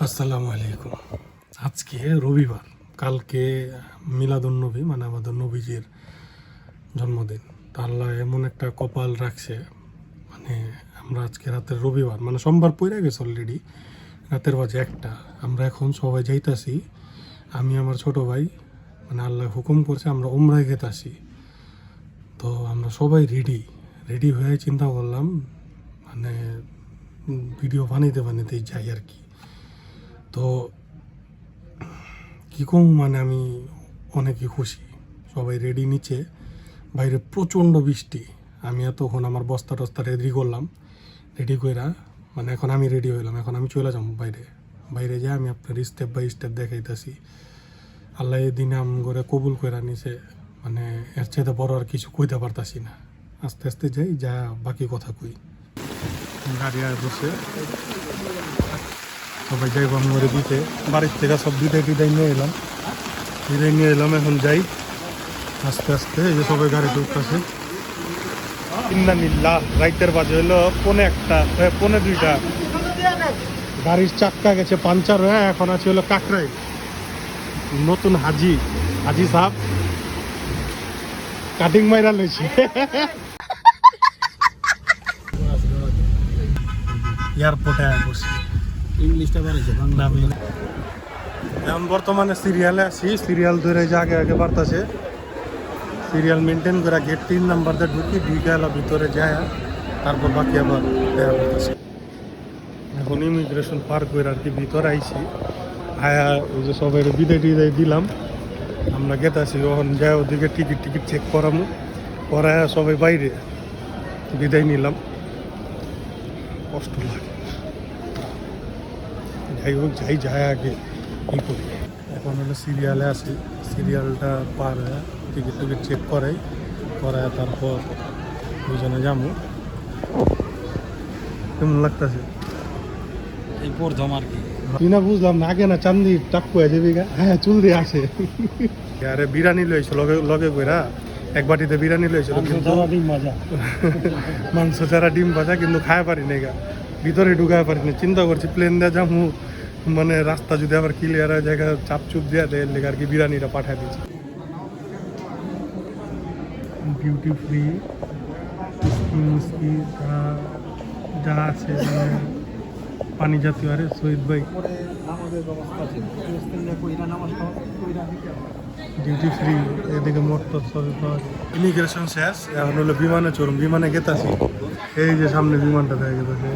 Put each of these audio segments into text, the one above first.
আসসালামু আলাইকুম। আজকে রবিবার, কালকে মিলাদুন্নবী মানে আমাদের নবীজির জন্মদিন। তা আল্লাহ এমন একটা কপাল রাখছে, মানে আমরা আজকে রাতের রবিবার মানে সোমবার পড়ে গেছে অলরেডি, রাতের বাজে 1টা। আমরা এখন সবাই যাইতাছি, আমি আমার ছোট ভাই, মানে আল্লাহ হুকুম করছে আমরা উমরায় গেতাছি। তো আমরা সবাই রেডি হয়ে চিন্তা করলাম মানে ভিডিও বানাইতে যাই আর কি। তো কী কম মানে আমি অনেকই খুশি, সবাই রেডি। নিচে বাইরে প্রচণ্ড বৃষ্টি, আমি এতক্ষণ আমার বস্তা টস্তা রেডি করলাম, রেডি কইরা মানে এখন আমি রেডি হইলাম, এখন আমি চলে যাবো বাইরে যাই আমি আপনার স্টেপ বাই স্টেপ দেখাইতেছি। আল্লাহ এই দিনে আম করে কবুল কইরা নিছে, মানে এর চাইতে বড় আর কিছু কইতে পারতাছি না। আস্তে আস্তে যাই, যা বাকি কথা কই। গাড়ি আর বসে সবাই যাইব আমরা দিতে, বাড়ির থেকে সব বিদায় নিয়ে এলাম। এখন যাই আস্তে আস্তে, এই যে সবাই গাড়িতে উঠতেছে। ইন্নানিল্লাহ, রাইতের বাজে হইলো 1:45, গাড়ির চাক্কা গেছে পাঞ্চার হয়ে, এখন আছে হলো কাকরাই। নতুন হাজি সাহেব কাটিং মাইরা লইছে। এয়ারপোর্টে বসি, ইংলিশটা বাড়াইছে বাংলা। এখন বর্তমানে সিরিয়ালে আছি, সিরিয়াল ধরে যে আগে বাড়তেছে, সিরিয়াল মেনটেন করে গেট 3 নাম্বার দিয়ে ঢুকে এলো ভিতরে যায়, তারপর বাকি আবার দেখা করতেছে। এখন ইমিগ্রেশন পার করে আর কি ভিতরে আইছি, আয়া ওই যে সবাই বিদায় দিলাম, আমরা গেতাছি। ওখানে যাই ওদিকে টিকিট চেক করামু, করায় সবাই বাইরে বিদায় নিলাম। কষ্ট লাগে, যাই হোক যাই আগে ই করি। এখন হলো সিরিয়ালে আছি, সিরিয়ালটা পার হয়ে টিকিট চেক করাই তারপর দুজনে যাবো। কেমন লাগতেছে? এই প্রথম আর কি না বুঝলাম না, আগে না চান্দি টাক্কু হয়ে যাবি গা। হ্যাঁ, চুল দিয়ে আসে। আরে বিরিয়ানি লইছিল লগে কইরা, এক বাটিতে বিরিয়ানি লইছিল, মাংস ছাড়া ডিম ভাজা, কিন্তু খায় পারি না গা, ভিতরে ঢুকায় পারি না। চিন্তা করছি প্লেন দিয়ে যাবো, মানে রাস্তা যদি আবার ক্লিয়ার হয় জায়গা চাপচুপ দেওয়া দেয় লেগে আর কি বিরিয়ানিটা পাঠায় দিচ্ছি। ডিউটি ফ্রি যা আছে মানে পানি জাতীয়। আরে শহীদ ভাই, ডিউটি ফ্রি, এদিকে মোটর সবই পাওয়া যায়। ইমিগ্রেশন শেষ, এখন হলো বিমানে চড়ুন, বিমানে গেতাছি। এই যে সামনে বিমানটা দেখা গেছে,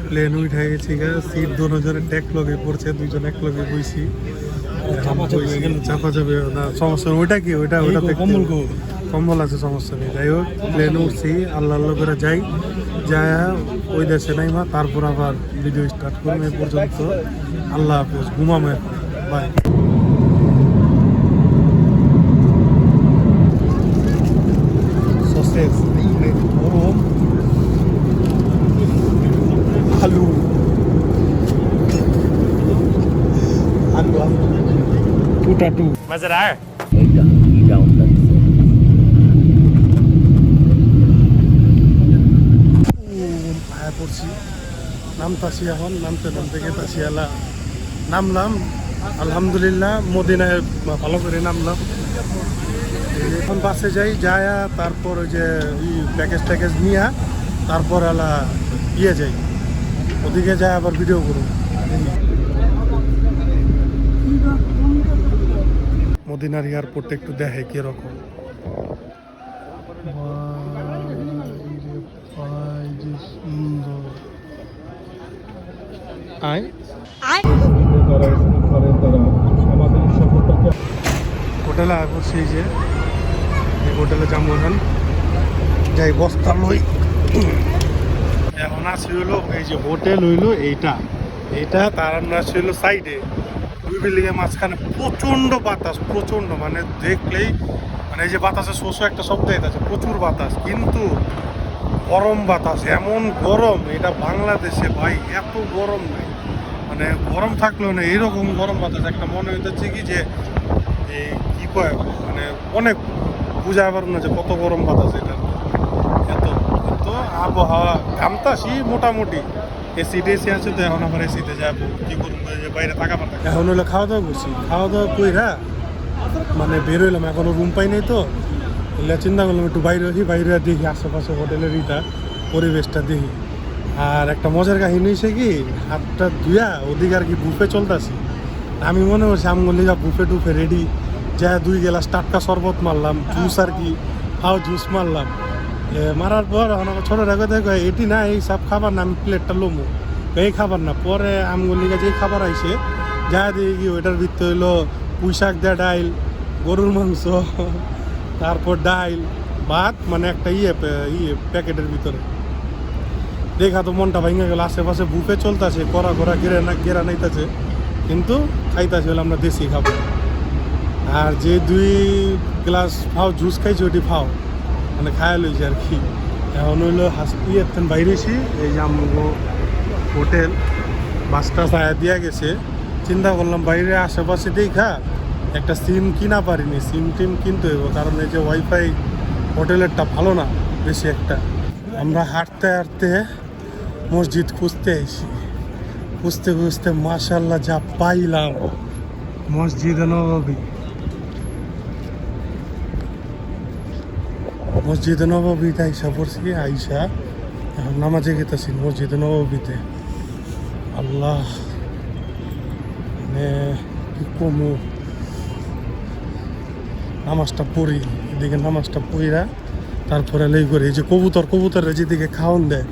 প্লেন উঠে গেছি গা, সিট দুজনের ট্যাক লগে পড়ছে, দুইজন এক লগে বইছি, চাপা যাবে না সমস্যা। ওইটা কি ওইটা কম্বল আছে, সমস্যা নেই। যাই হোক প্লেন উঠছি, আল্লাহ করে যাই ওই দেশে নাই মা, তারপর আবার ভিডিও স্টার্ট করুন। এই পর্যন্ত আল্লাহ হাফেজ, ঘুমামো এখন, বাই। সসেজ, গরম, আলু টুটাটু মজা আয়। পড়ছি, নামতাছি এখন, নামতে গেতাছি। নামলাম আলহামদুলিল্লাহ, মদিনায় ভালো করে নামলাম। এখন বাসে যাই, তারপর ওই যে প্যাকেজ নিয়ে তারপর যাই ওদিকে যাই, আবার ভিডিও করুন। মদিনার এয়ারপোর্টে একটু দেখে কিরকম, সুন্দর। হোটেলে বসে, এই যে হোটেলে যাবো, এখন যাই বস্তা লই। এখন আছে হইলো এই যে হোটেল হইলো এইটা তার আমরা আছে হইলো সাইডে, দুই বিল্ডিং এর মাঝখানে প্রচন্ড বাতাস, প্রচন্ড মানে দেখলেই মানে এই যে বাতাসের শোষো একটা শব্দ আছে, প্রচুর বাতাস, কিন্তু গরম বাতাস, এমন গরম এটা বাংলাদেশে ভাই এত গরম নাই, মানে গরম থাকলেও না এরকম গরম বাতাস। একটা মনে হইতেছে কি যে এই কি কয়, মানে অনেক বুঝায় পারবো না যে কত গরম বাতাস এটা। এত তো আবহাওয়া ঘামতাছি মোটামুটি, এসি টেসি আছে তো এখন আবার এসিতে যাবো কি করবো এই যে বাইরে থাকা পাতা এখন হলো খাওয়া দাওয়া করছি খাওয়া দাওয়া কইরা মানে বের হইলাম এখনো রুম পাই নাই তো এলে চিন্তা করলাম একটু বাইরে আসি বাইরে দেখি আশেপাশে হোটেলের ইটা পরিবেশটা দেখি আর একটা মজার কাহিনী হয়েছে কি হাতটা ধুয়া ওদিকে আর কি বুফে চলতেছি আমি মনে করছি আমগলিগা বুফে টুফে রেডি যা 2 গ্লাস টাটকা শরবত মারলাম জুস আর কি খাও জুস মারলাম মারার পর এখন আমার ছোটো রাখে দেখো এটি না এই সব খাবার না আমি প্লেটটা লোমো এই খাবার না পরে আমগলিগা যেই খাবার আইছে যা দিয়ে কি ওইটার ভিতরে হইলো পুঁই শাক দেয়া ডাইল গরুর মাংস তারপর ডাইল ভাত মানে একটা প্যাকেটের ভিতরে দেখা তো মনটা ভেঙে গেল আশেপাশে বুফে চলতেছে করা করা গেরা নাইতেছে কিন্তু খাইতেছে হলে আমরা দেশি খাবো আর যে 2 গ্লাস ফাও জুস খাইছি ওটি ফাও মানে খায়া লইছি আর কি এখন হইলো ইয়ের বাইরেছি এই যে আমগো হোটেল বাসটা ছায়া দিয়া গেছে চিন্তা করলাম বাইরে আশেপাশে দেখা একটা সিম কিনা পারিনি সিম টিম কিনতে হইব কারণ এই যে ওয়াইফাই হোটেলেরটা ভালো না বেশি একটা আমরা হাঁটতে হাঁটতে মসজিদ খুঁজতে আইছি খুঁজতে খুঁজতে মাশাআল্লাহ যা পাইলাম মসজিদে নববীতে আইসা পড়ছি আইসা এখন নামাজে গেতেছি মসজিদে নববীতে আল্লাহ মানে কি কমু নামাজটা পড়ি এদিকে নামাজটা পড়িরা তারপরে লেই করে এই যে কবুতরের যেদিকে খাওয়ান দেয়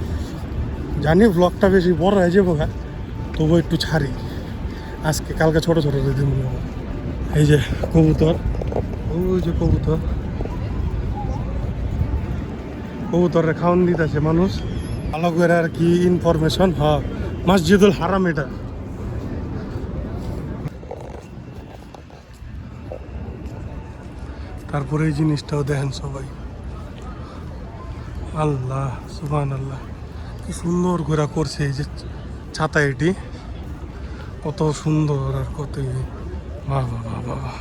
জানি ব্লগটা বেশি বড় হয়ে যাবো গা তবু একটু ছাড়ি আজকে কালকে ছোটো ছোটো দিদি মনে হয় এই যে কবুতর ওই যে কবুতরের খাওয়ান দিতেছে মানুষ ভালো করে আর কি ইনফরমেশন মসজিদুল হারাম এটা তারপরে এই জিনিসটাও দেখেন সবাই আল্লাহ সুবহানাল্লাহ কি সুন্দর করে করছে এই যে ছাতা এটি কত সুন্দর আর কত বাহ বাহ বাহ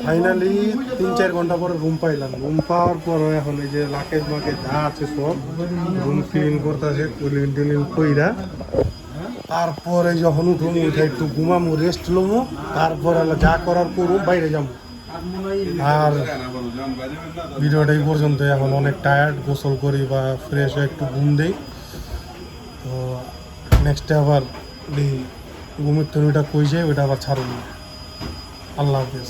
ফাইনালি 3-4 ঘন্টা পরে ঘুম পাইলাম ঘুম পাওয়ার পর এখন এই যে লাকেজ মাকেজ যা আছে সব রুম ক্লিন করতেছে ক্লিন টিলিন কইরা তারপরে যখন উঠে একটু ঘুমামো রেস্ট লমো তারপরে যা করার করবো বাইরে যাবো আর ভিডিওটা এই পর্যন্ত এখন অনেক টায়ার্ড গোসল করি বা ফ্রেশ হয়ে একটু ঘুম দেই তো নেক্সটে আবার ঘুমের তৈরিটা কই যায় ওইটা আবার ছাড়ুন আল্লাহ হাফেজ